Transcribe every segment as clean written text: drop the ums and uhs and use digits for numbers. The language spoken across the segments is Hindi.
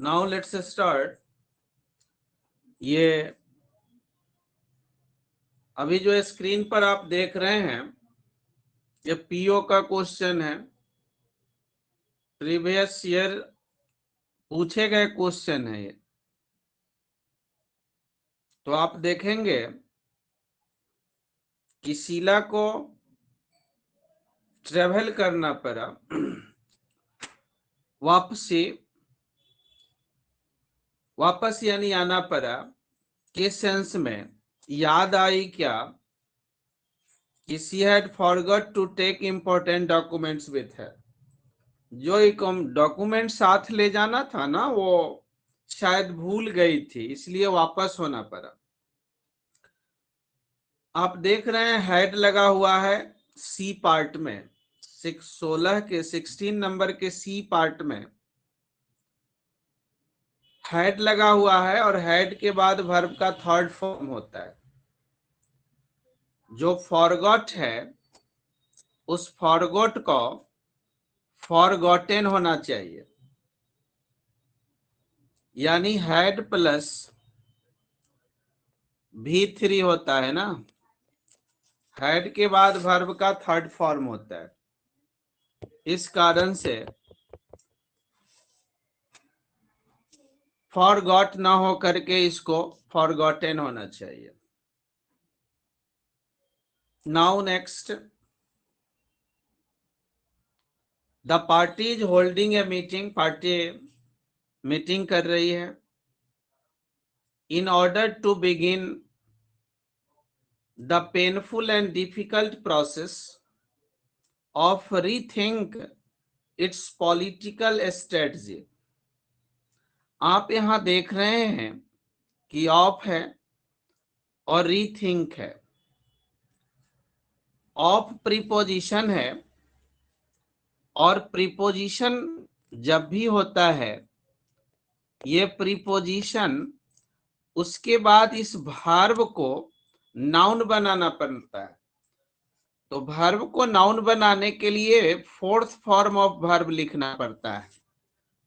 Now let's start. ये अभी जो स्क्रीन पर आप देख रहे हैं ये पीओ का क्वेश्चन है। प्रीवियस ईयर पूछे गए क्वेश्चन है ये। तो आप देखेंगे कि शीला को ट्रेवल करना पड़ा वापस यानी आना पड़ा। किस सेंस में? याद आई क्या कि she had forgot to take important documents with है। जो एक डॉक्यूमेंट साथ ले जाना था ना, वो शायद भूल गई थी, इसलिए वापस होना पड़ा। आप देख रहे हैं हेड लगा हुआ है सी पार्ट में, 16 नंबर के सी पार्ट में हेड लगा हुआ है और हेड के बाद वर्ब का थर्ड फॉर्म होता है। जो फॉरगॉट है उस फॉरगॉट को फॉरगॉटेन होना चाहिए, यानी हेड प्लस V3 होता है ना। हेड के बाद वर्ब का थर्ड फॉर्म होता है, इस कारण से फॉरगॉट ना हो करके इसको फॉरगॉटेन होना चाहिए। Now next, the party is holding a meeting. Party meeting कर रही है। In order to begin the painful and difficult process of rethink its political strategy. आप यहां देख रहे हैं कि ऑफ है और रीथिंक है। ऑफ प्रीपोजिशन है और प्रीपोजिशन जब भी होता है ये प्रीपोजिशन उसके बाद इस वर्ब को नाउन बनाना पड़ता है। तो वर्ब को नाउन बनाने के लिए फोर्थ फॉर्म ऑफ वर्ब लिखना पड़ता है।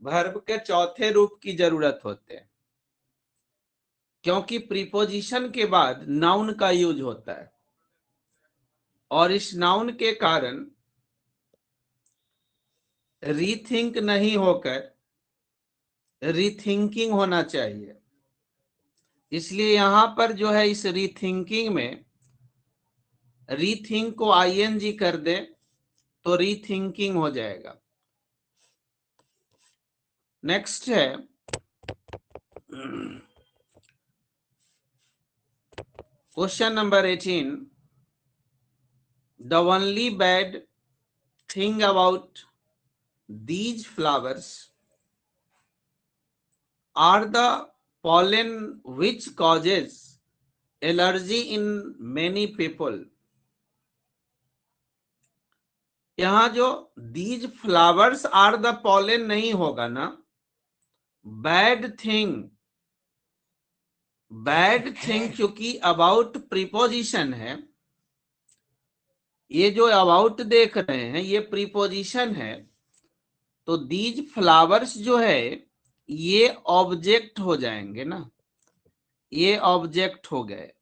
वर्ब के चौथे रूप की जरूरत होते हैं, क्योंकि प्रीपोजिशन के बाद नाउन का यूज होता है और इस नाउन के कारण रीथिंक नहीं होकर रीथिंकिंग होना चाहिए। इसलिए यहां पर जो है इस रीथिंकिंग में रीथिंक को आईएनजी कर दे तो रीथिंकिंग हो जाएगा। नेक्स्ट है question number 18। The only bad thing about these flowers are the pollen which causes allergy in many people। यहां जो these flowers are the pollen नहीं होगा ना, बैड थिंग क्योंकि अबाउट प्रीपोजिशन है। ये जो अबाउट देख रहे हैं ये प्रीपोजिशन है, तो दीज फ्लावर्स जो है ये ऑब्जेक्ट हो जाएंगे ना, ये ऑब्जेक्ट हो गए।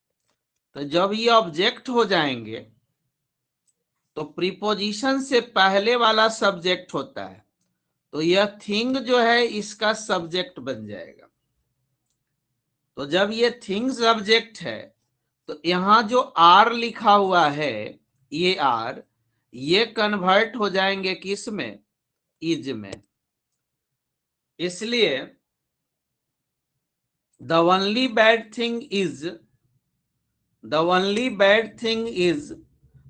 तो जब ये ऑब्जेक्ट हो जाएंगे तो प्रीपोजिशन से पहले वाला सब्जेक्ट होता है, तो यह थिंग जो है इसका सब्जेक्ट बन जाएगा। तो जब ये थिंग सब्जेक्ट है तो यहां जो आर लिखा हुआ है ये आर ये कन्वर्ट हो जाएंगे किस में? इज में। इसलिए the only bad thing is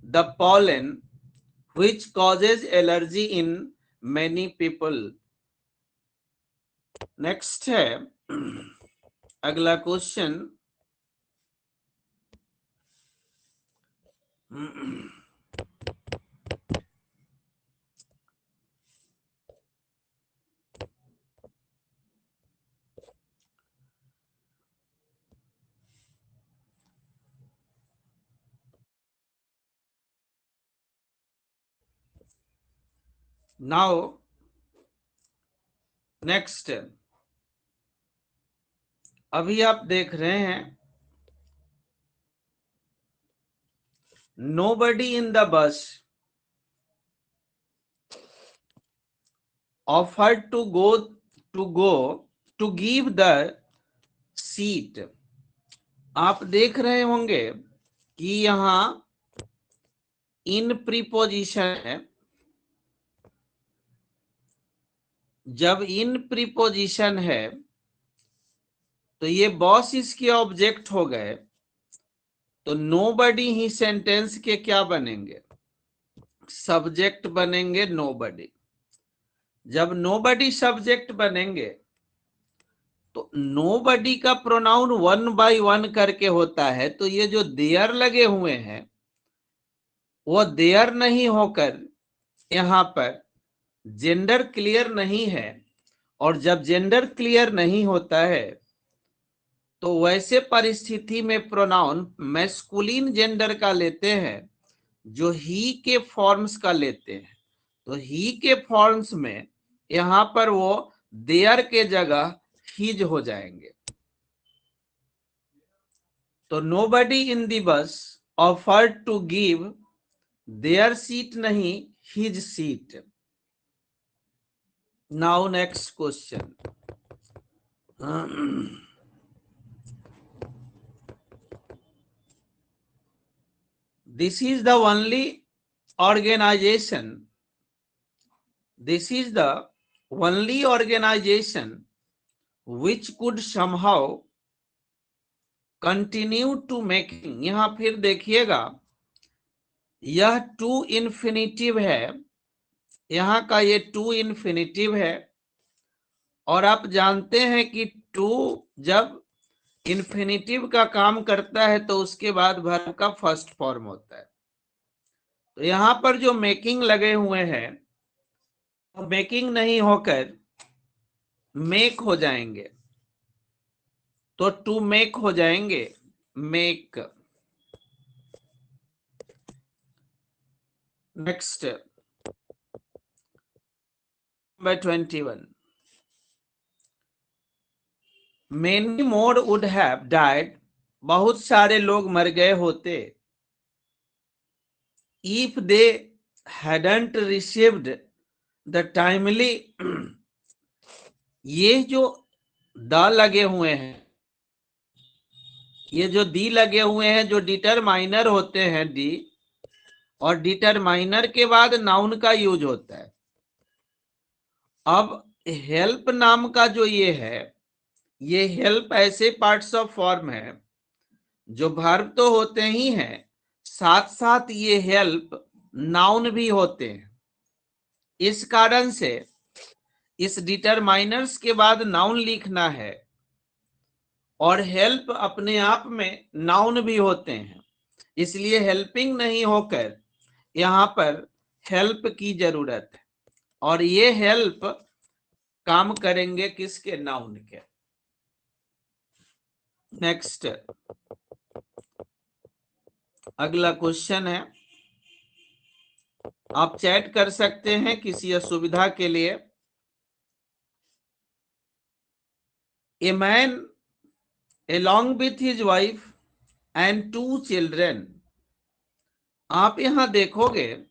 the pollen which causes allergy in many people। Next है अगला क्वेश्चन। नाउ नेक्स्ट, अभी आप देख रहे हैं, nobody in the bus offered to give the seat. आप देख रहे होंगे कि यहां इन प्रीपोजिशन है। जब इन प्रीपोजिशन है तो ये बॉस इसके ऑब्जेक्ट हो गए, तो नोबडी ही सेंटेंस के क्या बनेंगे? सब्जेक्ट बनेंगे नोबडी। जब नोबडी सब्जेक्ट बनेंगे तो नोबडी का प्रोनाउन 1 बाय 1 करके होता है, तो ये जो देयर लगे हुए हैं वो देयर नहीं होकर यहां पर जेंडर क्लियर नहीं है। और जब जेंडर क्लियर नहीं होता है तो वैसे परिस्थिति में प्रोनाउन मैस्कुलिन जेंडर का लेते हैं, जो ही के फॉर्म्स का लेते हैं। तो ही के फॉर्म्स में यहां पर वो देयर के जगह हिज हो जाएंगे। तो nobody in the bus offered to give their seat, नहीं his seat. Now next question. This is the only organization. This is the only organization which could somehow continue to making. यहां फिर देखिएगा, यह टू इन्फिनिटिव है, यहां का ये टू इन्फिनिटिव है। और आप जानते हैं कि टू जब इन्फिनिटिव का काम करता है तो उसके बाद वर्ब का फर्स्ट फॉर्म होता है। तो यहां पर जो मेकिंग लगे हुए हैं वो मेकिंग नहीं होकर मेक हो जाएंगे। तो टू मेक हो जाएंगे make. Next number 21। Many more would have died, बहुत सारे लोग मर गए होते, if they hadn't received the timely. ये जो द लगे हुए हैं, ये जो दी लगे हुए हैं, जो डिटरमाइनर होते हैं डी, और डिटरमाइनर के बाद नाउन का यूज होता है। अब हेल्प नाम का जो ये है, ये हेल्प ऐसे पार्ट्स ऑफ फॉर्म है जो वर्ब तो होते ही हैं, साथ साथ ये हेल्प नाउन भी होते हैं। इस कारण से इस डिटरमाइनर्स के बाद नाउन लिखना है, और हेल्प अपने आप में नाउन भी होते हैं, इसलिए हेल्पिंग नहीं होकर यहां पर हेल्प की जरूरत है। और ये हेल्प काम करेंगे किसके? नाउन के। नेक्स्ट अगला क्वेश्चन है, आप चैट कर सकते हैं किसी असुविधा के लिए। A man along with his wife and 2 children। आप यहां देखोगे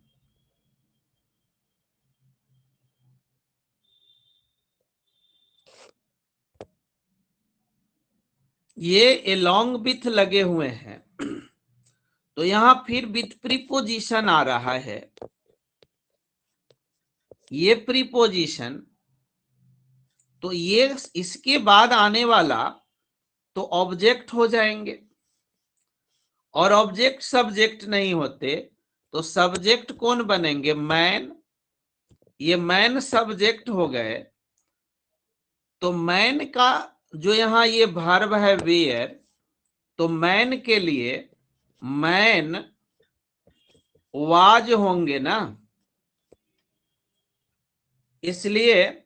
ये along with लगे हुए हैं, तो यहां फिर विथ प्रीपोजिशन आ रहा है। ये प्रीपोजिशन, तो ये इसके बाद आने वाला तो ऑब्जेक्ट हो जाएंगे, और ऑब्जेक्ट सब्जेक्ट नहीं होते, तो सब्जेक्ट कौन बनेंगे? मैन। ये मैन सब्जेक्ट हो गए। तो मैन का जो यहां ये वर्ब है वेयर, तो मैन के लिए मैन वाज होंगे ना, इसलिए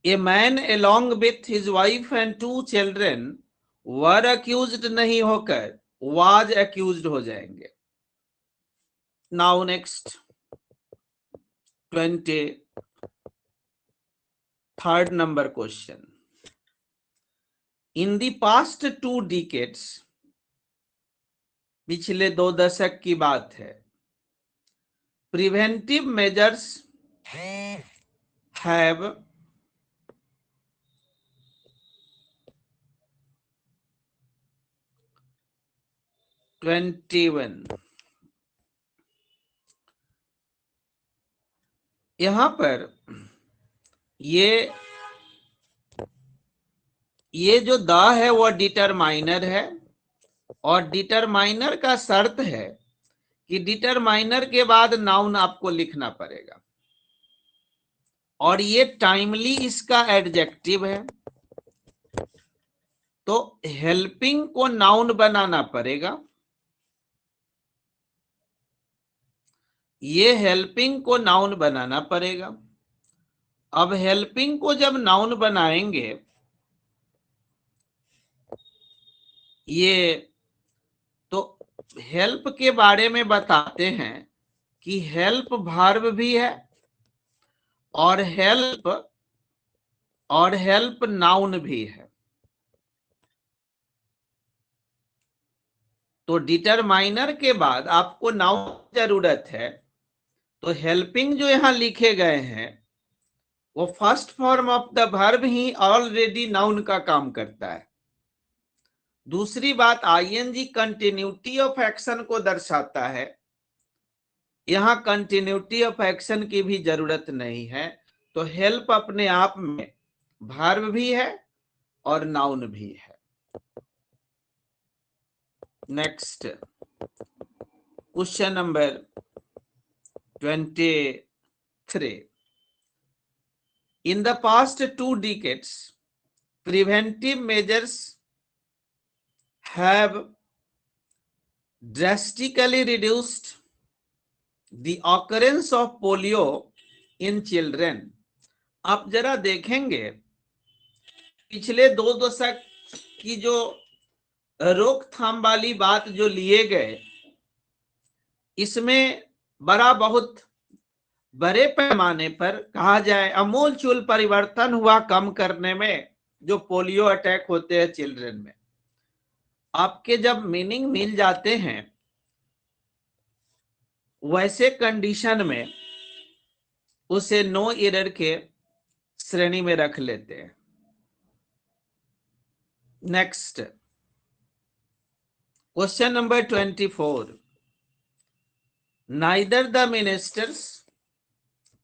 a man along with his wife and 2 children were accused नहीं होकर was accused हो जाएंगे। Now next 23rd number question. In the past 2 decades, पिछले 2 दशक की बात है, प्रिवेंटिव मेजर्स हैव (21) यहां पर ये जो द है वह डिटरमाइनर है, और डिटरमाइनर का शर्त है कि डिटरमाइनर के बाद नाउन आपको लिखना पड़ेगा, और ये टाइमली इसका एडजेक्टिव है, तो हेल्पिंग को नाउन बनाना पड़ेगा। ये हेल्पिंग को नाउन बनाना पड़ेगा। अब हेल्पिंग को जब नाउन बनाएंगे, ये तो हेल्प के बारे में बताते हैं कि हेल्प वर्ब भी है और हेल्प नाउन भी है। तो डिटरमाइनर के बाद आपको नाउन की जरूरत है, तो हेल्पिंग जो यहां लिखे गए हैं वो first form of the verb he already noun का काम करता है। दूसरी बात, आईएनजी कंटिन्यूटी ऑफ एक्शन को दर्शाता है, यहां कंटिन्यूटी ऑफ एक्शन की भी जरूरत नहीं है। तो हेल्प अपने आप में वर्ब भी है और नाउन भी है। Next question number 23. In the past 2 decades, preventive measures have drastically reduced the occurrence of polio in children. आप जरा देखेंगे पिछले 2 दशक की जो रोकथाम वाली बात जो लिए गए, इसमें बहुत बड़े पैमाने पर कहा जाए अमूलचूल परिवर्तन हुआ कम करने में, जो पोलियो अटैक होते हैं चिल्ड्रन में। आपके जब मीनिंग मिल जाते हैं वैसे कंडीशन में उसे नो एरर के श्रेणी में रख लेते हैं। Next question number 24. Neither the ministers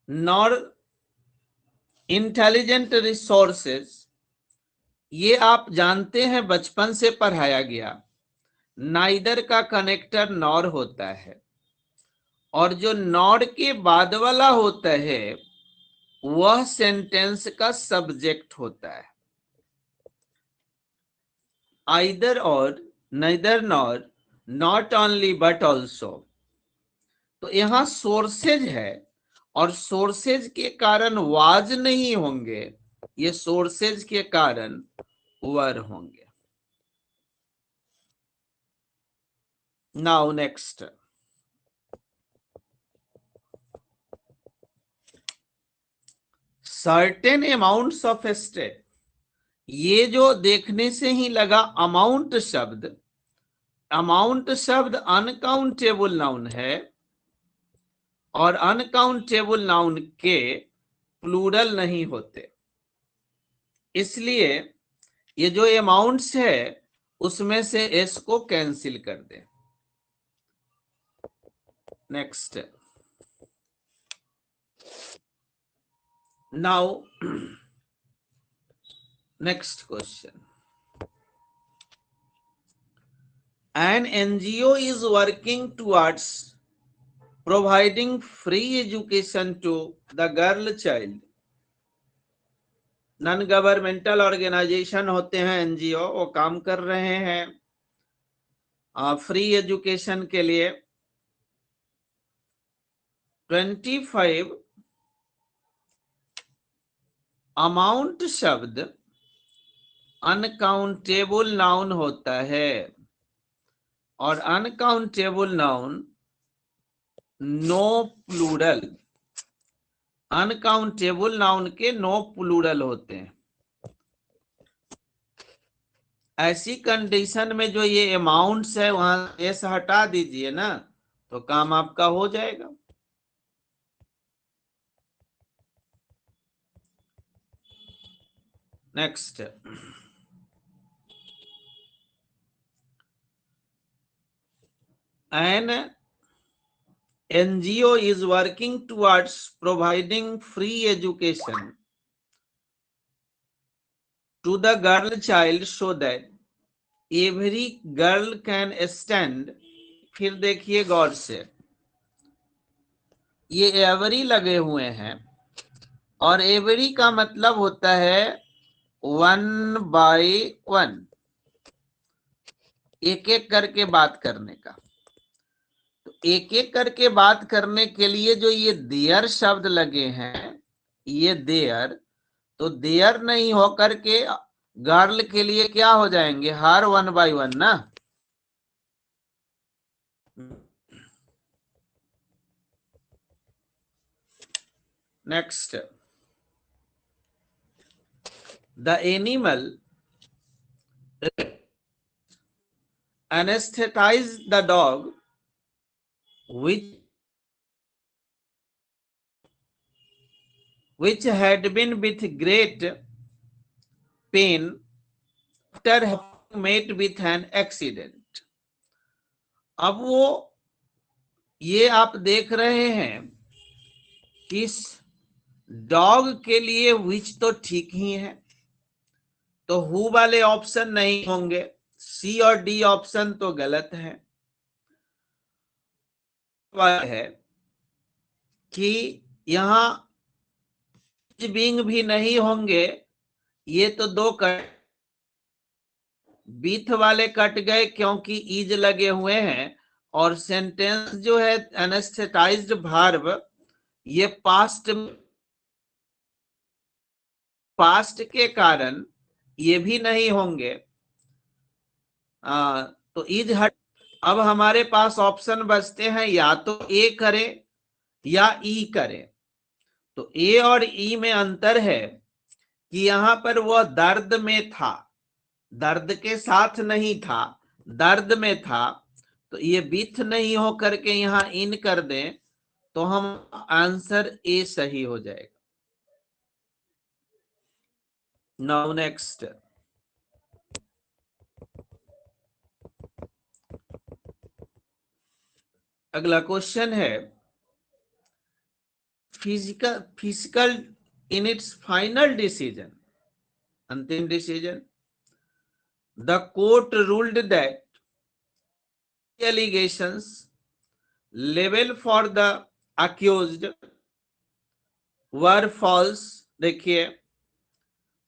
nor intelligent resources, ये आप जानते हैं बचपन से पढ़ाया गया, नाइदर का कनेक्टर नॉर होता है, और जो नॉर के बाद वाला होता है वह सेंटेंस का सब्जेक्ट होता है। आइदर और, neither nor, not only but also. तो यहां सोर्सेज है और सोर्सेज के कारण वाज नहीं होंगे, ये सोर्सेज के कारण वर होंगे। Now next, certain amounts of state. ये जो देखने से ही लगा अमाउंट शब्द अनकाउंटेबल नाउन है, और अनकाउंटेबल नाउन के प्लूरल नहीं होते, इसलिए ये जो अमाउंट्स है उसमें से एस को कैंसिल कर दे। Next, now next question. An NGO is working towards providing free education to the girl child. Non governmental organisation होते हैं एनजीओ, वो काम कर रहे हैं फ्री एजुकेशन के लिए। 25 अमाउंट शब्द अनकाउंटेबल नाउन होता है, और uncountable noun no plural, uncountable noun के नो प्लूरल होते हैं। ऐसी कंडीशन में जो ये अमाउंट्स है वहां एस हटा दीजिए ना, तो काम आपका हो जाएगा। Next, an NGO is working towards providing free education to the girl child so that every girl can stand। फिर देखिए गौर से, ये एवरी लगे हुए हैं और एवरी का मतलब होता है 1 by 1, एक एक करके बात करने का। तो एक एक करके बात करने के लिए जो ये देयर शब्द लगे हैं, ये देयर, तो देयर नहीं होकर के गर्ल के लिए क्या हो जाएंगे, हर 1 by 1 ना। Next, the animal anesthetize the dog which had been with great pain after having met with an accident। अब वो ये आप देख रहे हैं कि इस डॉग के लिए विच तो ठीक ही है, तो हु वाले ऑप्शन नहीं होंगे, सी और डी ऑप्शन तो गलत है कि यहां बीइंग भी नहीं होंगे। ये तो दो कट, बीथ वाले कट गए क्योंकि ईज लगे हुए हैं, और सेंटेंस जो है एनेस्थेटाइज्ड वर्ब, ये पास्ट के कारण ये भी नहीं होंगे। तो ईज हट। अब हमारे पास ऑप्शन बचते हैं, या तो ए करे या ई करे। तो ए और ई में अंतर है कि यहां पर वह दर्द में था, दर्द के साथ नहीं था, दर्द में था। तो ये बीथ नहीं हो करके यहां इन कर दें तो हम आंसर ए सही हो जाएगा। नाउ नेक्स्ट, अगला क्वेश्चन है, physical in its final decision, अंतिम decision, the court ruled that allegations level for the accused were false। देखिए,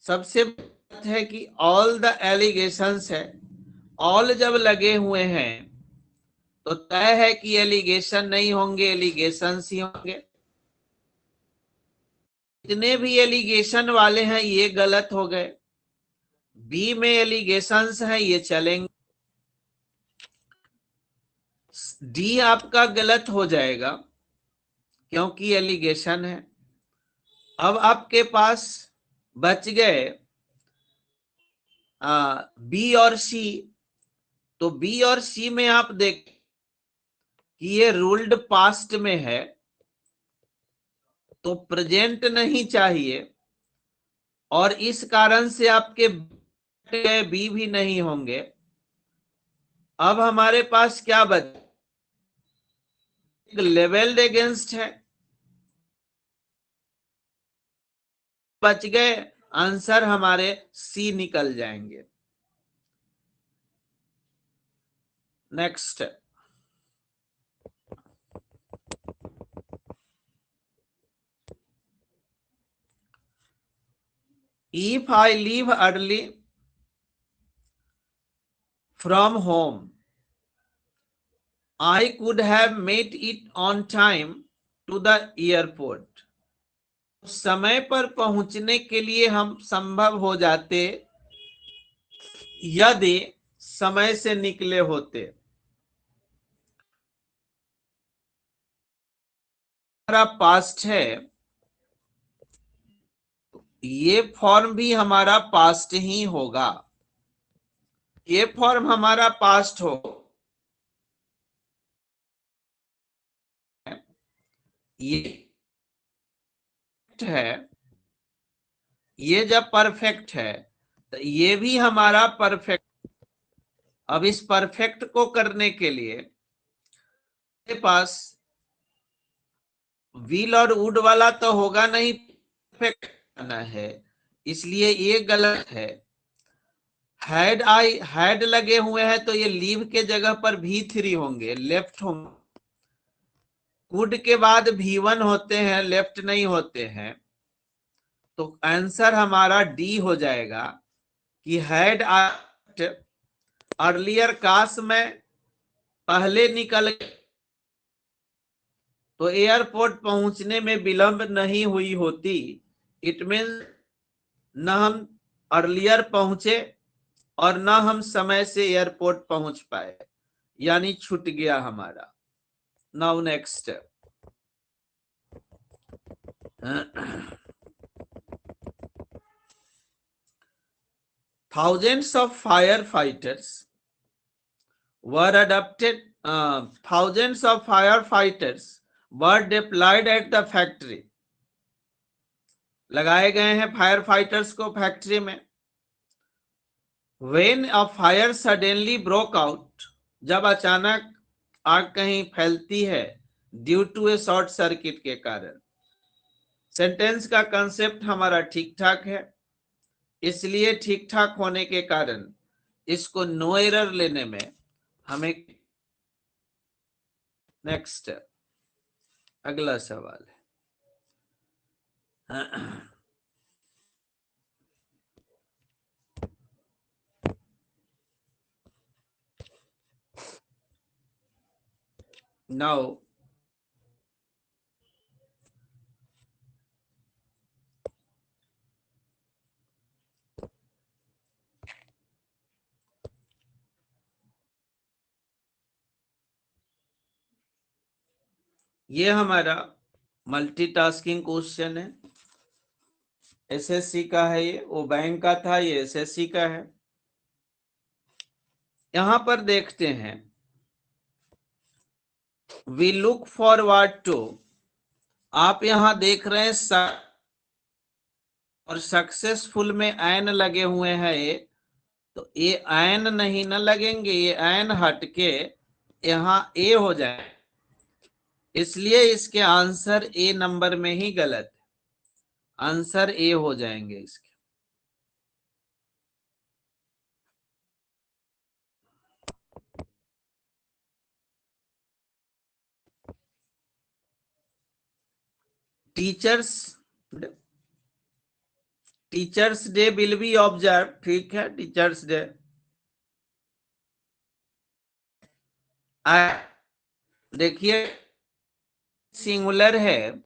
सबसे बात है कि ऑल द एलिगेशंस है, ऑल जब लगे हुए हैं तो तय है कि एलिगेशन नहीं होंगे, एलिगेशंस ही होंगे। जितने भी एलिगेशन वाले हैं ये गलत हो गए, बी में एलिगेशंस हैं ये चलेंगे, डी आपका गलत हो जाएगा क्योंकि एलिगेशन है। अब आपके पास बच गए बी और सी। तो बी और सी में आप देख कि ये रूल्ड पास्ट में है तो प्रेजेंट नहीं चाहिए, और इस कारण से आपके बी भी नहीं होंगे। अब हमारे पास क्या बच, लेवल्ड अगेंस्ट है, बच गए, आंसर हमारे सी निकल जाएंगे। Next, if I leave early from home I could have made it on time to the airport। समय पर पहुंचने के लिए हम संभव हो जाते यदि समय से निकले होते। हमारा पास्ट है, ये फॉर्म भी हमारा पास्ट ही होगा। ये फॉर्म हमारा पास्ट हो, ये है, ये जब परफेक्ट है तो ये भी हमारा परफेक्ट। अब इस परफेक्ट को करने के लिए मेरे पास व्हील और वुड वाला तो होगा नहीं, परफेक्ट करना है, इसलिए ये गलत है। हैड लगे हुए हैं तो ये लीव के जगह पर V3 होंगे, लेफ्ट होंगे। वुड के बाद V1 होते हैं, लेफ्ट नहीं होते हैं। तो आंसर हमारा डी हो जाएगा कि हैड अर्लियर काश में पहले निकल, तो एयरपोर्ट पहुंचने में विलंब नहीं हुई होती। इट मीन न हम अर्लियर पहुंचे और न हम समय से एयरपोर्ट पहुंच पाए, यानी छूट गया हमारा। Now next, thousands of firefighters were adopted. Thousands of firefighters were deployed at the factory. लगाए गए हैं फायर फाइटर्स को फैक्ट्री में। When a fire suddenly broke out, जब अचानक आग कहीं फैलती है, due to a short circuit के कारण। सेंटेंस का कंसेप्ट हमारा ठीक ठाक है, इसलिए ठीक ठाक होने के कारण इसको नो एरर लेने में हमें। नेक्स्ट, अगला सवाल है, नाउ ये हमारा मल्टीटास्किंग क्वेश्चन है, एसएससी का है। ये वो बैंक का था, ये एसएससी का है। यहां पर देखते हैं, वी लुक फॉरवर्ड टू, आप यहां देख रहे हैं और सक्सेसफुल में एन लगे हुए हैं ये, तो ये एन नहीं न लगेंगे, ये एन हटके यहाँ ए हो जाए, इसलिए इसके आंसर ए नंबर में ही गलत है। आंसर ए हो जाएंगे इसके। Teachers day will be observe, ठीक है, टीचर्स डे। देखिए सिंगुलर है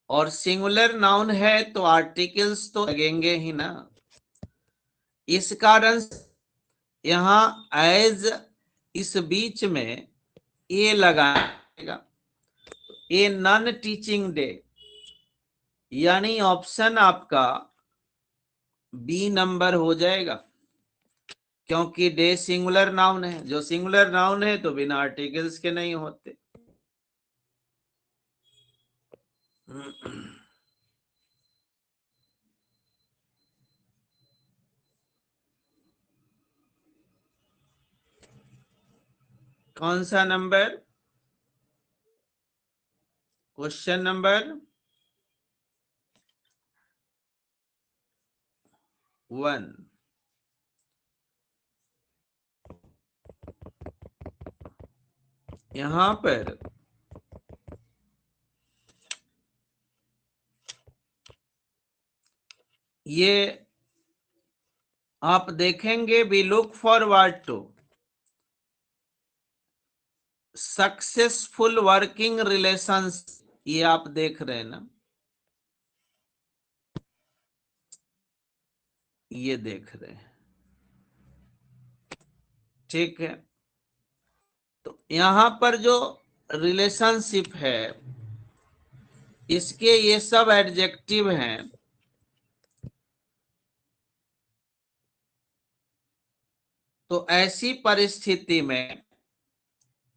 और सिंगुलर नाउन है तो आर्टिकल्स तो लगेंगे ही ना, इस कारण यहां एज इस बीच में ए लगाएगा। ए नॉन टीचिंग डे, यानी ऑप्शन आपका बी नंबर हो जाएगा, क्योंकि डे सिंगुलर नाउन है। जो सिंगुलर नाउन है तो बिना आर्टिकल्स के नहीं होते। कौन सा नंबर? Question number 1। यहां पर ये आप देखेंगे, we look forward to successful working relations, ये आप देख रहे हैं ना, ये देख रहे हैं, ठीक है। तो यहां पर जो रिलेशनशिप है, इसके ये सब एडजेक्टिव हैं। तो ऐसी परिस्थिति में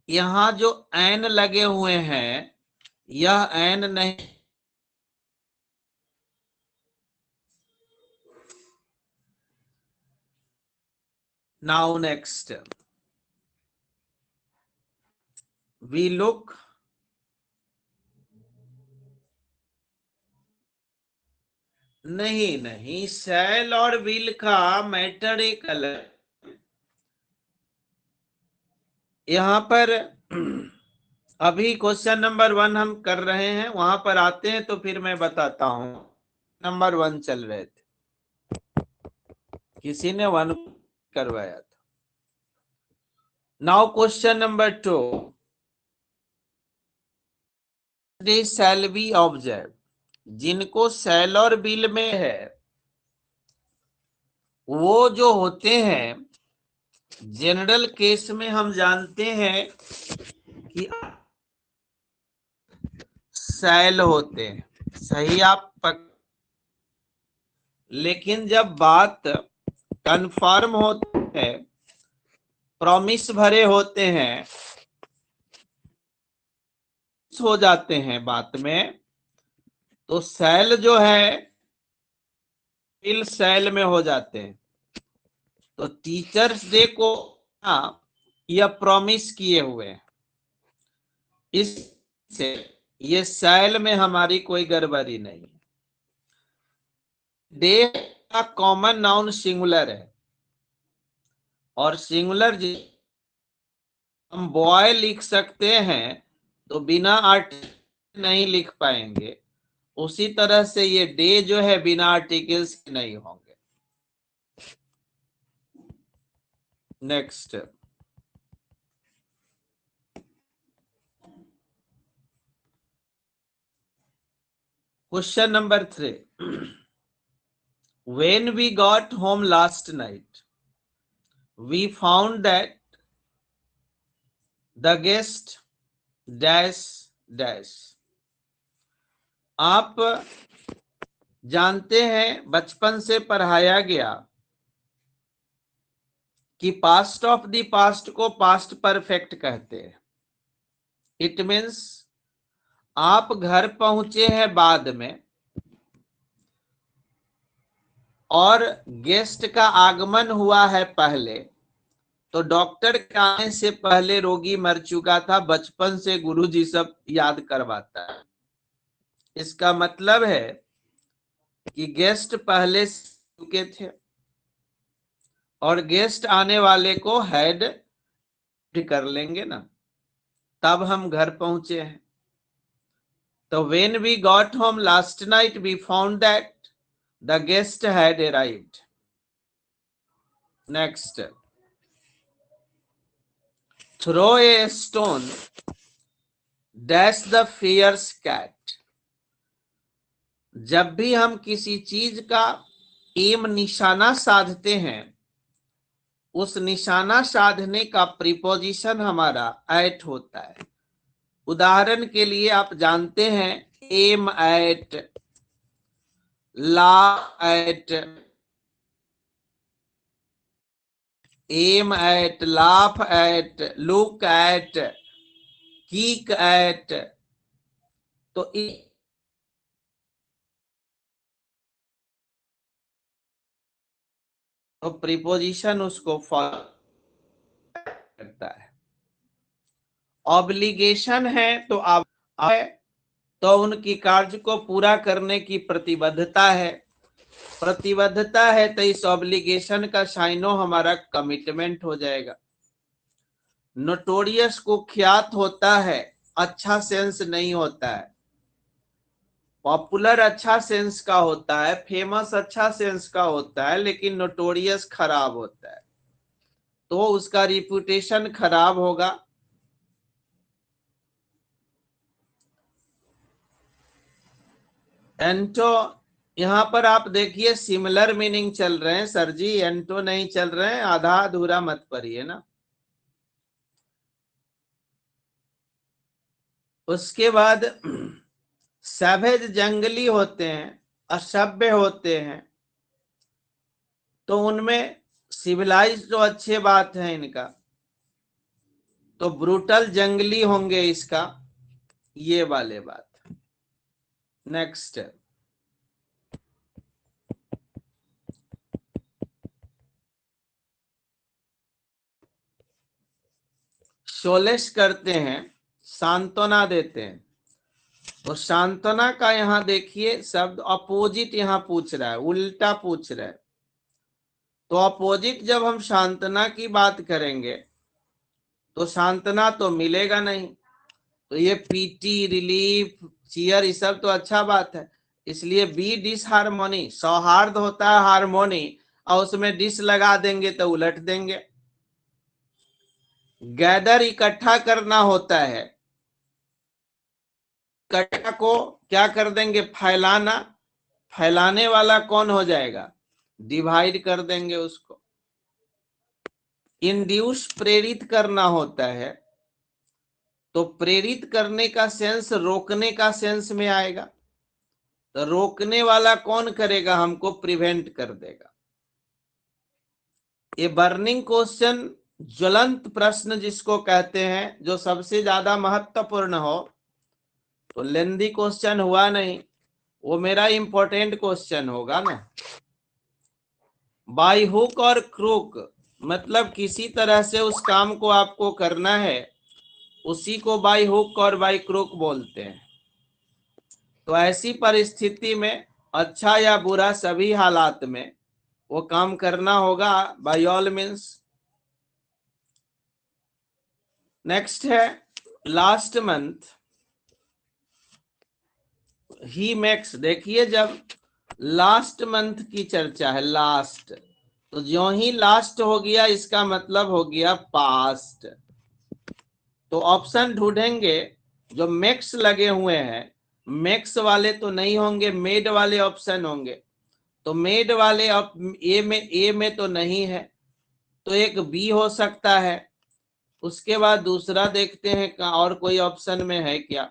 यहां जो एन लगे हुए हैं, यह एन नहीं, नाउ नेक्स्ट वी लुक नहीं, सेल और विल का मैटर एक अलग। यहां पर अभी क्वेश्चन नंबर 1 हम कर रहे हैं, वहां पर आते हैं तो फिर मैं बताता हूं। नंबर 1 चल रहे थे, किसी ने 1 करवाया था। Now question number 2, shall be object, जिनको सेल और बिल में है वो जो होते हैं, जनरल केस में हम जानते हैं कि सेल होते हैं, सही आप लेकिन जब बात कंफर्म होती है, प्रॉमिस भरे होते हैं, हो जाते हैं बात में, तो सेल जो है बिल सेल में हो जाते हैं। तो टीचर्स डे को यह प्रॉमिस किए हुए हैं, इससे ये सेल में हमारी कोई गड़बड़ी नहीं। डे का कॉमन नाउन सिंगुलर है, और सिंगुलर हम बॉय लिख सकते हैं तो बिना आर्टिकल नहीं लिख पाएंगे, उसी तरह से ये डे जो है बिना आर्टिकल्स के नहीं होंगे। Next question number 3, when we got home last night we found that the guest dash dash। आप जानते हैं बचपन से पढ़ाया गया कि पास्ट ऑफ द पास्ट को पास्ट परफेक्ट कहते हैं। इट मीन्स आप घर पहुंचे हैं बाद में और गेस्ट का आगमन हुआ है पहले, तो डॉक्टर के आने से पहले रोगी मर चुका था। बचपन से गुरुजी सब याद करवाता है। इसका मतलब है कि गेस्ट पहले चुके थे और गेस्ट आने वाले को हेड कर लेंगे ना, तब हम घर पहुंचे हैं। तो when we got home last night we found that the guest had arrived। next, throw a stone dash the fierce cat। जब भी हम किसी चीज का एम निशाना साधते हैं, उस निशाना साधने का प्रीपोजिशन हमारा एट होता है। उदाहरण के लिए आप जानते हैं aim at, laugh at, aim at, laugh at, look at, kick at. तो प्रीपोजिशन उसको फॉलो करता है। ऑब्लिगेशन है तो आप तो उनकी कार्य को पूरा करने की प्रतिबद्धता है। प्रतिबद्धता है तो इस ऑब्लिगेशन का साइनो हमारा कमिटमेंट हो जाएगा। नोटोरियस को ख्यात होता है, अच्छा सेंस नहीं होता है। पॉपुलर अच्छा सेंस का होता है, फेमस अच्छा सेंस का होता है, लेकिन नोटोरियस खराब होता है, तो उसका रिप्यूटेशन खराब होगा। एंटो, यहां पर आप देखिए सिमिलर मीनिंग चल रहे हैं सर जी, एंटो नहीं चल रहे हैं, आधा अधूरा मत पढ़िए ना। उसके बाद सैवेज जंगली होते हैं, असभ्य होते हैं, तो उनमें सिविलाइज तो अच्छे बात है इनका, तो ब्रूटल जंगली होंगे इसका, ये वाले बात। नेक्स्ट, शोलेश करते हैं, सांत्वना देते हैं। तो सांत्वना का यहां देखिए शब्द अपोजिट यहां पूछ रहा है, उल्टा पूछ रहा है। तो अपोजिट जब हम सांत्वना की बात करेंगे तो सांत्वना तो मिलेगा नहीं। तो ये पीटी, रिलीफ, चीयर, ये सब तो अच्छा बात है। इसलिए बी डिसहार्मोनी, सौहार्द होता है हार्मोनी, और उसमें डिस लगा देंगे तो उलट देंगे। गैदर इकट्ठा करना होता है, इकट्ठा को क्या कर देंगे, फैलाना, फैलाने वाला कौन हो जाएगा, डिवाइड कर देंगे उसको। इंड्यूस प्रेरित करना होता है, तो प्रेरित करने का सेंस रोकने का सेंस में आएगा, तो रोकने वाला कौन करेगा, हमको प्रिवेंट कर देगा। ये बर्निंग क्वेश्चन, ज्वलंत प्रश्न जिसको कहते हैं, जो सबसे ज्यादा महत्वपूर्ण हो, तो लेंदी क्वेश्चन हुआ नहीं, वो मेरा इंपॉर्टेंट क्वेश्चन होगा ना। बाय हुक और क्रूक, मतलब किसी तरह से उस काम को आपको करना है, उसी को बाय हुक और बाय क्रूक बोलते हैं। तो ऐसी परिस्थिति में अच्छा या बुरा सभी हालात में वो काम करना होगा बाय ऑल मीन्स। नेक्स्ट है लास्ट मंथ ही मेक्स। देखिए जब लास्ट मंथ की चर्चा है, लास्ट, तो जो ही लास्ट हो गया इसका मतलब हो गया पास्ट। तो ऑप्शन ढूंढेंगे, जो मेक्स लगे हुए हैं, मेक्स वाले तो नहीं होंगे, मेड वाले ऑप्शन होंगे। तो मेड वाले ए में तो नहीं है, तो एक बी हो सकता है। उसके बाद दूसरा देखते हैं और कोई ऑप्शन में है क्या।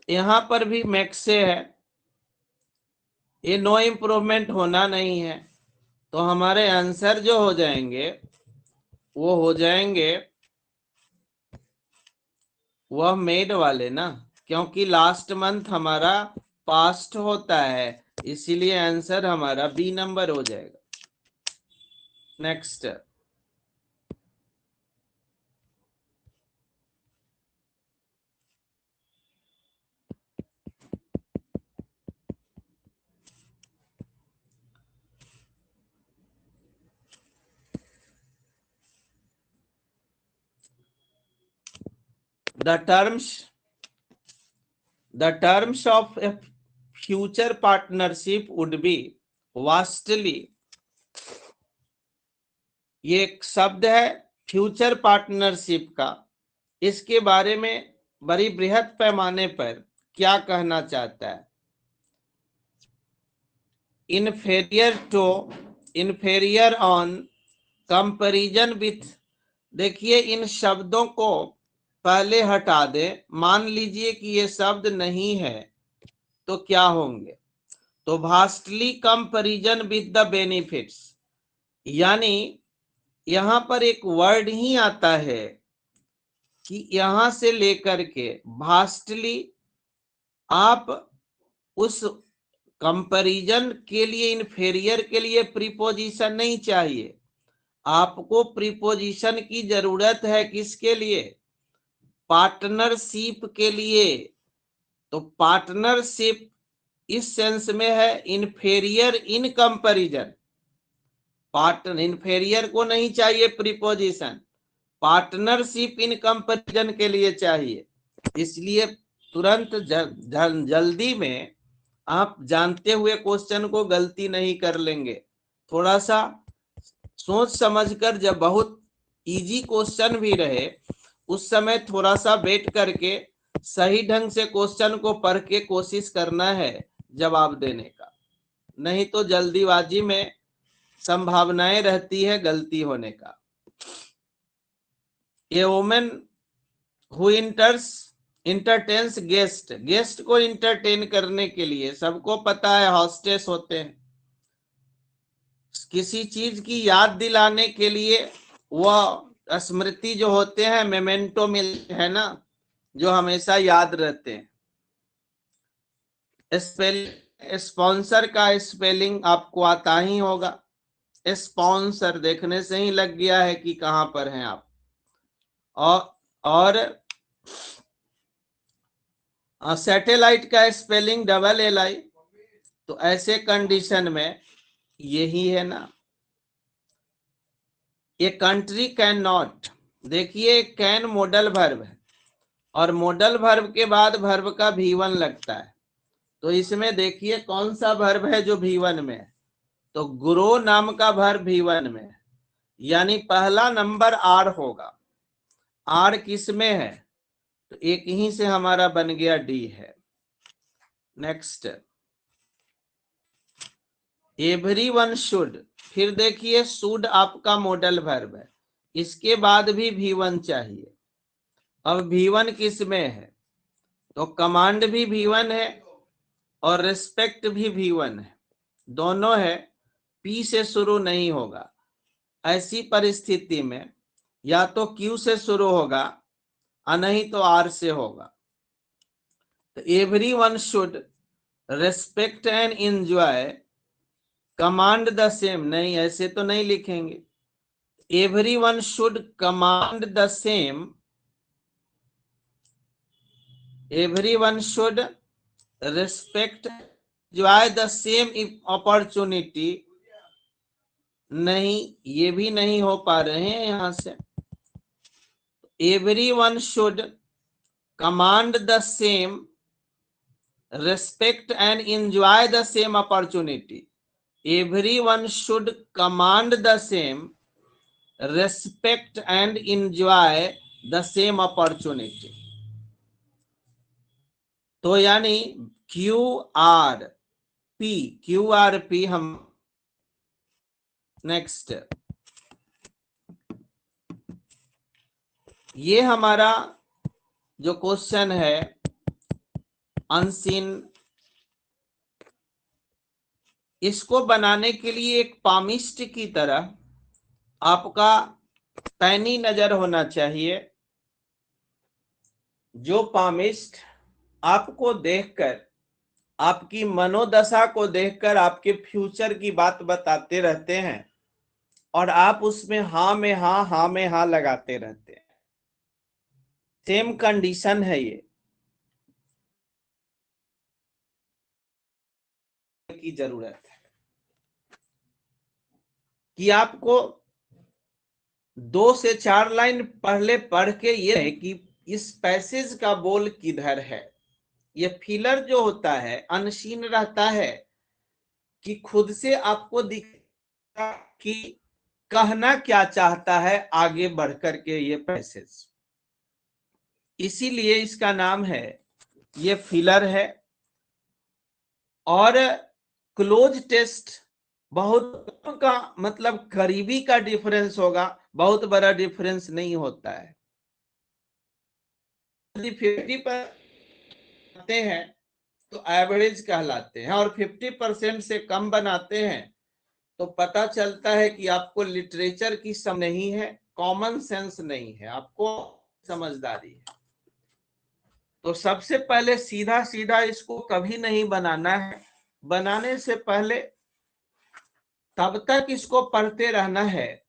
यहां पर भी मैक्से है, ये नो इम्प्रूवमेंट होना नहीं है। तो हमारे आंसर जो हो जाएंगे वो हो जाएंगे वह मेड वाले ना, क्योंकि लास्ट मंथ हमारा पास्ट होता है, इसीलिए आंसर हमारा बी नंबर हो जाएगा। Next, the terms of a future partnership would be vastly, ये एक शब्द है फ्यूचर पार्टनरशिप का, इसके बारे में बड़ी बृहद पैमाने पर क्या कहना चाहता है। Inferior to, inferior on, comparison with. देखिए इन शब्दों को पहले हटा दे, मान लीजिए कि ये शब्द नहीं है तो क्या होंगे, तो vastly comparison with the benefits, यानी यहां पर एक वर्ड ही आता है कि यहां से लेकर के वास्टली, आप उस कंपैरिजन के लिए, इन्फेरियर के लिए प्रीपोजिशन नहीं चाहिए, आपको प्रीपोजिशन की जरूरत है किसके लिए, पार्टनरशिप के लिए। तो पार्टनरशिप इस सेंस में है inferior in comparison, partner, inferior को नहीं चाहिए प्रीपोजिशन, पार्टनरशिप इन कंपैरिजन के लिए चाहिए। इसलिए तुरंत जल्दी में आप जानते हुए क्वेश्चन को गलती नहीं कर लेंगे, थोड़ा सा सोच समझकर, जब बहुत इजी क्वेश्चन भी रहे उस समय थोड़ा सा वेट करके सही ढंग से क्वेश्चन को पढ़ के कोशिश करना है जवाब देने का, नहीं तो जल्दीबाजी में संभावनाएं रहती है गलती होने का। A women who enters entertains guest, guest को इंटरटेन करने के लिए, सबको पता है हॉस्टेस होते हैं, किसी चीज की याद दिलाने के लिए वह स्मृति जो होते हैं, मेमेंटो मिलते हैं ना, जो हमेशा याद रहते हैं। स्पॉन्सर का स्पेलिंग आपको आता ही होगा, स्पॉन्सर देखने से ही लग गया है कि कहां पर हैं आप। और सैटेलाइट का स्पेलिंग LLI, तो ऐसे कंडीशन में यही है ना। ये कंट्री कैन नॉट, देखिए कैन मॉडल वर्ब है और मॉडल वर्ब के बाद वर्ब का V1 लगता है, तो इसमें देखिए कौन सा वर्ब है जो V1 में है, तो ग्रो नाम का वर्ब V1 में है, यानी पहला नंबर आर होगा। आर किस में है, तो एक ही से हमारा बन गया डी है। नेक्स्ट, एवरीवन शुड, फिर देखिए शुड आपका मॉडल वर्ब है, इसके बाद भी V1 चाहिए। अब V1 किस में है, तो कमांड भी V1 है और रिस्पेक्ट भी V1 है, दोनों है, P से शुरू नहीं होगा। ऐसी परिस्थिति में या तो Q से शुरू होगा और नहीं तो R से होगा। तो everyone should respect and enjoy command the same, नहीं ऐसे तो नहीं लिखेंगे। Everyone should command the same, everyone should respect enjoy the same opportunity, नहीं ये भी नहीं हो पा रहे हैं यहां से। Everyone should command the same respect and enjoy the same opportunity, everyone should command the same respect and enjoy the same opportunity। तो यानी QRP हम। नेक्स्ट, ये हमारा जो क्वेश्चन है अनसीन, इसको बनाने के लिए एक पामिस्ट की तरह आपका पैनी नजर होना चाहिए, जो पामिस्ट आपको देखकर, आपकी मनोदशा को देखकर आपके फ्यूचर की बात बताते रहते हैं और आप उसमें हाँ में हाँ लगाते रहते हैं। सेम कंडीशन है ये की जरूरत है कि आपको 2 से 4 लाइन पहले पढ़ के ये है कि इस पैसेज का बोल किधर है। ये फिलर जो होता है अनसीन रहता है कि खुद से आपको दिखता कि कहना क्या चाहता है आगे बढ़कर के ये पैसेज, इसीलिए इसका नाम है, ये फिलर है। और क्लोज टेस्ट बहुत का मतलब करीबी का डिफरेंस होगा, बहुत बड़ा डिफरेंस नहीं होता है। यदि 50 पर आते हैं तो एवरेज कहलाते हैं और 50% से कम बनाते हैं तो पता चलता है कि आपको लिटरेचर की समझ नहीं है, कॉमन सेंस नहीं है, आपको समझदारी है। तो सबसे पहले सीधा सीधा इसको कभी नहीं बनाना है, बनाने से पहले तब तक इसको पढ़ते रहना है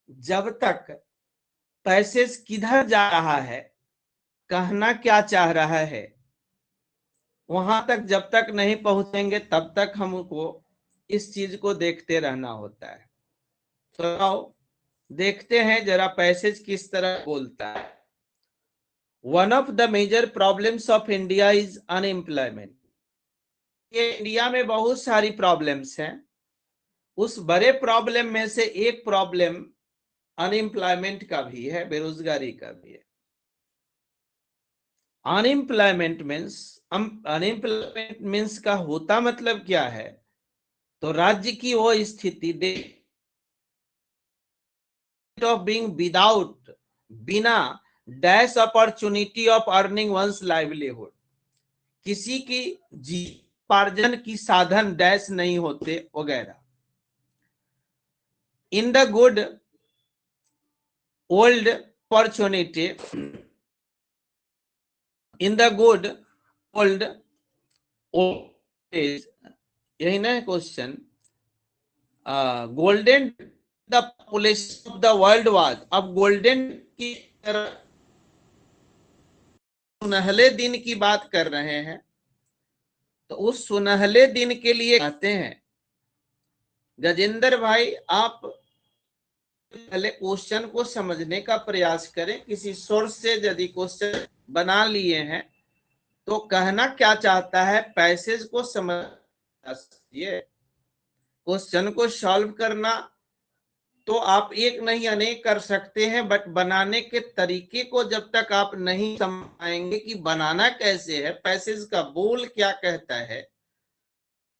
जब तक पैसेज किधर जा रहा है, कहना क्या चाह रहा है, वहां तक जब तक नहीं पहुंचेंगे तब तक हमको इस चीज को देखते रहना होता है। तो आओ देखते हैं जरा पैसेज किस तरह बोलता है। One of the major problems of India is unemployment. ये इंडिया में बहुत सारी प्रॉब्लम्स हैं, उस बड़े प्रॉब्लम में से एक प्रॉब्लम अनएम्प्लॉयमेंट का भी है, बेरोजगारी का भी है। अनएम्प्लॉयमेंट मीन्स का होता मतलब क्या है, तो राज्य की वो स्थिति ऑफ बीइंग विदाउट, बिना dash opportunity of earning one's livelihood, किसी की जीविकोपार्जन की साधन डैश नहीं होते वगैरह। In the good old opportunity, in the good old age, यही ना question, golden the population of the world was, अब गोल्डन की सुनहले दिन की बात कर रहे हैं, तो उस सुनहले दिन के लिए कहते हैं। गजेंद्र भाई आप पहले क्वेश्चन को समझने का प्रयास करें, किसी सोर्स से यदि क्वेश्चन बना लिए हैं तो कहना क्या चाहता है पैसेज को समझिए। क्वेश्चन को सॉल्व करना तो आप एक नहीं अनेक कर सकते हैं, बट बनाने के तरीके को जब तक आप नहीं समझ पाएंगे कि बनाना कैसे है, पैसेज का बोल क्या कहता है,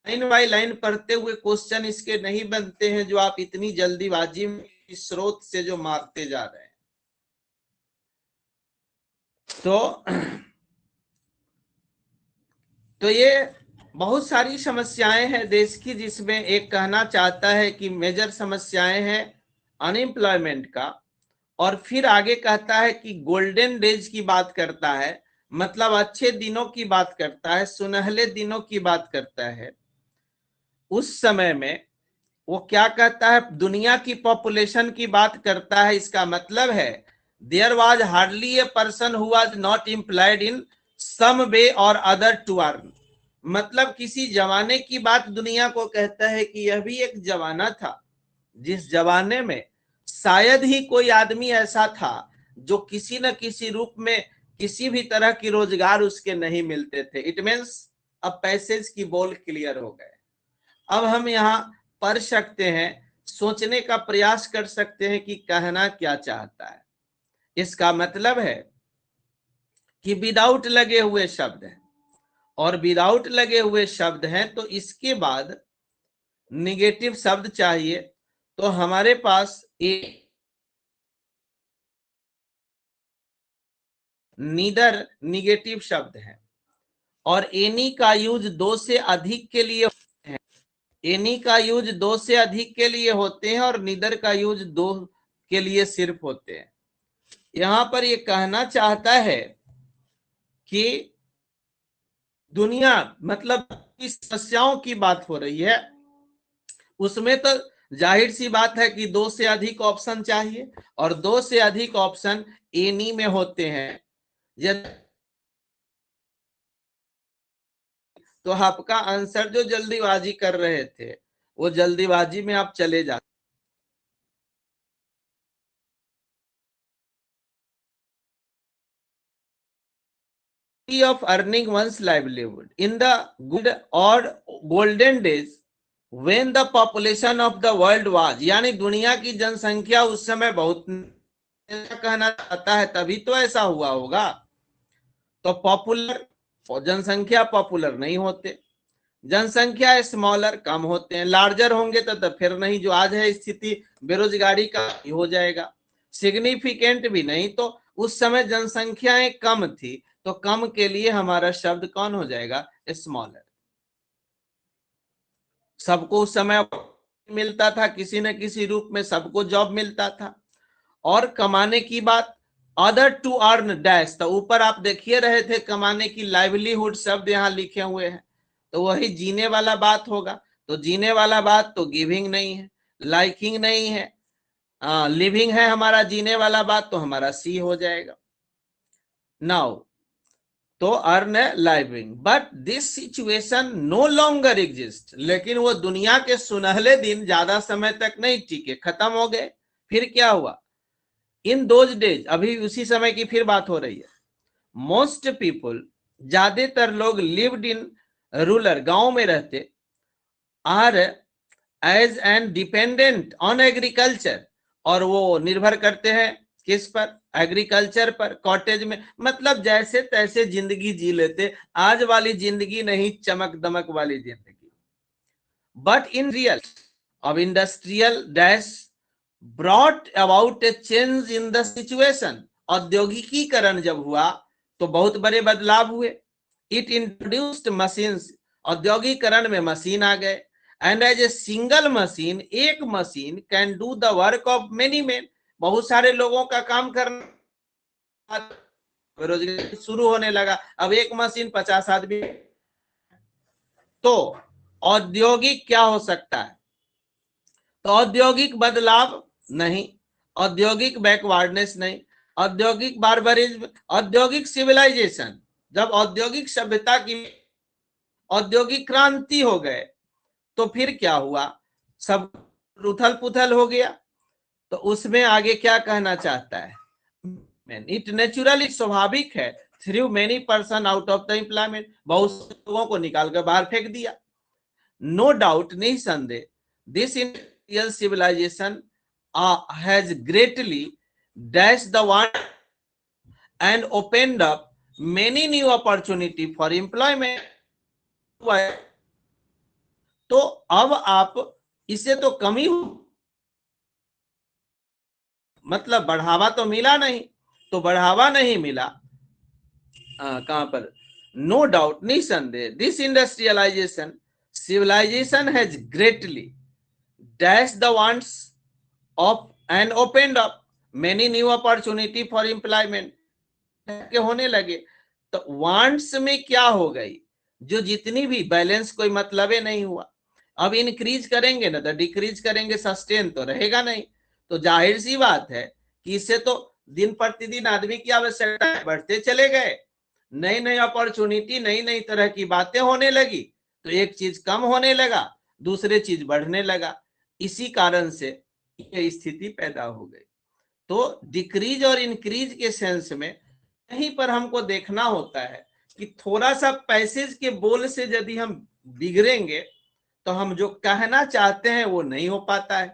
लाइन बाय लाइन पढ़ते हुए क्वेश्चन इसके नहीं बनते हैं जो आप इतनी जल्दीबाजी में स्रोत से जो मारते जा रहे हैं। तो ये बहुत सारी समस्याएं हैं देश की, जिसमें एक कहना चाहता है कि मेजर समस्याएं हैं अनएम्प्लॉयमेंट का, और फिर आगे कहता है कि गोल्डन डेज की बात करता है, मतलब अच्छे दिनों की बात करता है, सुनहले दिनों की बात करता है। उस समय में वो क्या कहता है, दुनिया की पॉपुलेशन की बात करता है। इसका मतलब है there was hardly a person who was not employed in some way or other to earn, मतलब किसी जमाने की बात दुनिया को कहता है कि यह भी एक जमाना था जिस जमाने में शायद ही कोई आदमी ऐसा था जो किसी न किसी रूप में किसी भी तरह की रोजगार उसके नहीं मिलते थे। इट मीन्स अब पैसेज की बोल क्लियर हो गए। अब हम यहाँ पढ़ सकते हैं, सोचने का प्रयास कर सकते हैं कि कहना क्या चाहता है। इसका मतलब है कि विदाउट लगे हुए शब्द हैं, और विदाउट लगे हुए शब्द हैं तो इसके बाद निगेटिव शब्द चाहिए। तो हमारे पास एक नीदर निगेटिव शब्द है, और एनी का यूज दो से अधिक के लिए है। एनी का यूज दो से अधिक के लिए होते हैं और नीदर का यूज दो के लिए सिर्फ होते हैं। यहां पर ये कहना चाहता है कि दुनिया मतलब इस समस्याओं की बात हो रही है, उसमें तो जाहिर सी बात है कि दो से अधिक ऑप्शन चाहिए, और दो से अधिक ऑप्शन एनी में होते हैं। तो आपका आंसर जो जल्दीबाजी कर रहे थे वो जल्दीबाजी में आप चले जाते। of earning one's livelihood in the good or golden days when the population of the world was, यानी दुनिया की जनसंख्या उस समय बहुत, कहना चाहता है तभी तो ऐसा हुआ होगा। तो पॉपुलर, जनसंख्या पॉपुलर नहीं होते, जनसंख्या स्मॉलर कम होते हैं, लार्जर होंगे तो फिर नहीं, जो आज है स्थिति बेरोजगारी का हो जाएगा। सिग्निफिकेंट भी नहीं, तो उस समय जनसंख्याएं कम थी, तो कम के लिए हमारा शब्द कौन हो जाएगा, स्मॉलर। सबको उस समय मिलता था, किसी न किसी रूप में सबको जॉब मिलता था। और कमाने की बात, अदर टू अर्न डैश, तो ऊपर आप देखिए रहे थे कमाने की लाइवलीहुड शब्द यहाँ लिखे हुए हैं, तो वही जीने वाला बात होगा। तो जीने वाला बात तो गिविंग नहीं है, लाइकिंग नहीं है, लिविंग है हमारा जीने वाला बात, तो हमारा सी हो जाएगा। Now to earn his living, but this situation no longer exist, लेकिन वो दुनिया के सुनहले दिन ज्यादा समय तक नहीं टिके, खत्म हो गए। फिर क्या हुआ, इन दोज डेज, अभी उसी समय की फिर बात हो रही है। मोस्ट पीपल, ज्यादातर लोग लिव्ड इन रूरल, गांव में रहते, are age and dependent on agriculture, और वो निर्भर करते हैं किस पर, एग्रीकल्चर पर, कॉटेज में, मतलब जैसे तैसे जिंदगी जी लेते, आज वाली जिंदगी नहीं, चमक दमक वाली जिंदगी। But in real of industrial dash brought about a change in the situation, औद्योगिकीकरण जब हुआ तो बहुत बड़े बदलाव हुए। इट इंट्रोड्यूस्ड मशीन्स, औद्योगिकरण में मशीन आ गए। And as a single machine, एक machine can do the work of many men, बहुत सारे लोगों का काम करना, बेरोजगारी शुरू होने लगा। अब एक मशीन 50 आदमी। तो औद्योगिक क्या हो सकता है? तो औद्योगिक बदलाव नहीं, औद्योगिक बैकवर्डनेस नहीं, औद्योगिक बार्बरिज्म, औद्योगिक सिविलाइजेशन। जब औद्योगिक सभ्यता की औद्योगिक क्रांति हो गए तो फिर क्या हुआ? सब उथल पुथल हो गया। तो उसमें आगे क्या कहना चाहता है? इट नेचुरली, स्वाभाविक है, through many person out of the employment, बहुत लोगों को निकाल कर बाहर फेंक दिया। नो डाउट, नहीं संदेह, this industrial civilisation has greatly dashed the world and opened up many new opportunity for employment. तो अब आप इसे तो कमी हो, मतलब बढ़ावा तो मिला नहीं, तो बढ़ावा नहीं मिला कहां पर? नो डाउट, निसंदेह, this industrialisation civilisation has greatly dash the wants of and opened up many new opportunity for employment के होने लगे। तो वांट्स में क्या हो गई? जो जितनी भी बैलेंस कोई मतलब नहीं हुआ। अब इंक्रीज करेंगे ना तो डिक्रीज करेंगे, सस्टेन तो रहेगा नहीं। तो जाहिर सी बात है कि इससे तो दिन प्रतिदिन आदमी की आवश्यकता बढ़ते चले गए, नई नई अपॉर्चुनिटी, नई नई तरह की बातें होने लगी, तो एक चीज कम होने लगा, दूसरे चीज बढ़ने लगा। इसी कारण से ये स्थिति पैदा हो गई। तो डिक्रीज और इंक्रीज के सेंस में यहीं पर हमको देखना होता है कि थोड़ा सा पैसेज के बोल से यदि हम बिगड़ेंगे तो हम जो कहना चाहते हैं वो नहीं हो पाता है।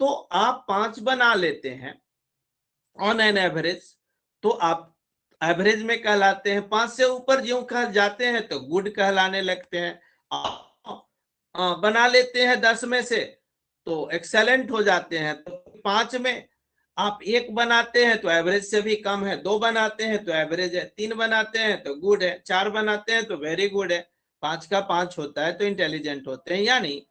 तो आप 5 बना लेते हैं ऑन एन एवरेज, तो आप एवरेज में कहलाते हैं। 5 से ऊपर जो कह जाते हैं तो गुड कहलाने लगते हैं। बना लेते हैं 10 में से तो एक्सेलेंट हो जाते हैं। तो 5 में आप 1 बनाते हैं तो एवरेज से भी कम है, 2 बनाते हैं तो एवरेज है, 3 बनाते हैं तो गुड है, 4 बनाते हैं तो वेरी गुड है, 5 का 5 होता है तो इंटेलिजेंट होते हैं। यानी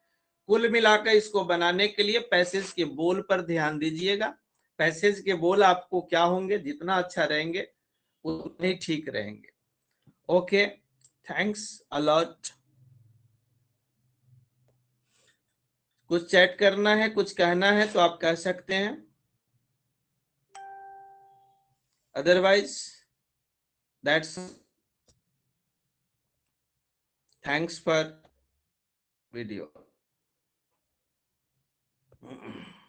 कुल मिलाकर इसको बनाने के लिए पैसेज के बोल पर ध्यान दीजिएगा। पैसेज के बोल आपको क्या होंगे, जितना अच्छा रहेंगे उतने ठीक रहेंगे। Okay, thanks a lot. कुछ चैट करना है, कुछ कहना है तो आप कह सकते हैं, otherwise that's thanks for video.